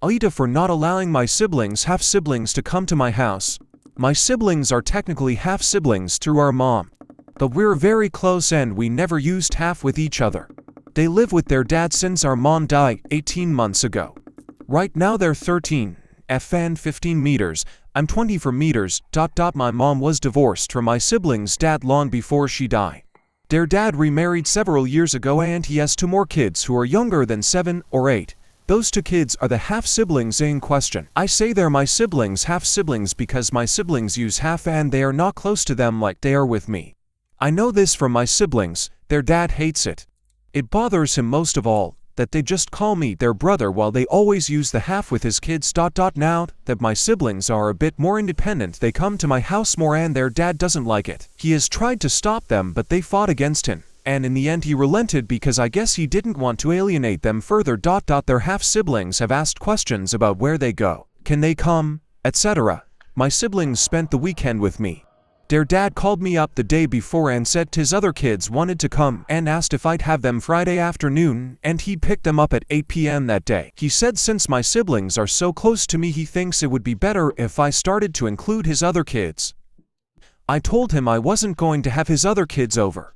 AITA for not allowing my half-siblings to come to my house. My siblings are technically half-siblings through our mom, but we're very close and we never used half with each other. They live with their dad since our mom died 18 months ago. Right now they're 13 and 15 meters. I'm 24 meters. My mom was divorced from my siblings' dad long before she died. Their dad remarried several years ago and he has 2 more kids who are younger than 7 or 8. Those 2 kids are the half-siblings in question. I say they're my siblings' half-siblings because my siblings use half and they are not close to them like they are with me. I know this from my siblings. Their dad hates it. It bothers him most of all that they just call me their brother while they always use the half with his kids. Now that my siblings are a bit more independent, they come to my house more and their dad doesn't like it. He has tried to stop them but they fought against him. And in the end he relented because I guess he didn't want to alienate them further. Their half-siblings have asked questions about where they go, can they come, etc. My siblings spent the weekend with me. Their dad called me up the day before and said his other kids wanted to come and asked if I'd have them Friday afternoon and he'd pick them up at 8 p.m. that day. He said since my siblings are so close to me he thinks it would be better if I started to include his other kids. I told him I wasn't going to have his other kids over.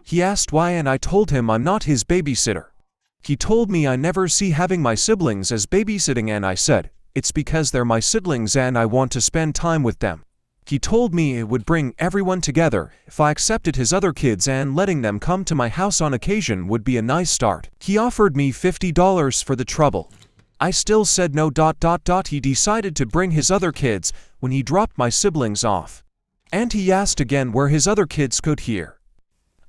He asked why and I told him I'm not his babysitter. He told me I never see having my siblings as babysitting and I said, it's because they're my siblings and I want to spend time with them. He told me it would bring everyone together if I accepted his other kids and letting them come to my house on occasion would be a nice start. He offered me $50 for the trouble. I still said no. He decided to bring his other kids when he dropped my siblings off. And he asked again where his other kids could hear.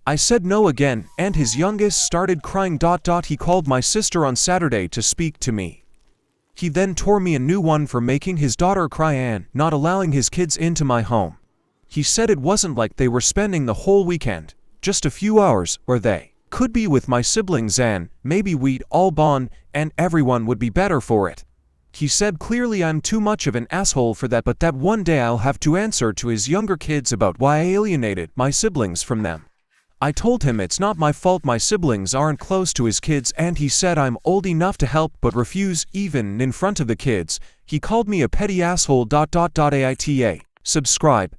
I said no again, and his youngest started crying. He called my sister on Saturday to speak to me. He then tore me a new one for making his daughter cry and not allowing his kids into my home. He said it wasn't like they were spending the whole weekend, just a few hours where they could be with my siblings and maybe we'd all bond and everyone would be better for it. He said clearly I'm too much of an asshole for that, but that one day I'll have to answer to his younger kids about why I alienated my siblings from them. I told him it's not my fault my siblings aren't close to his kids and he said I'm old enough to help but refuse even in front of the kids. He called me a petty asshole. AITA. Subscribe.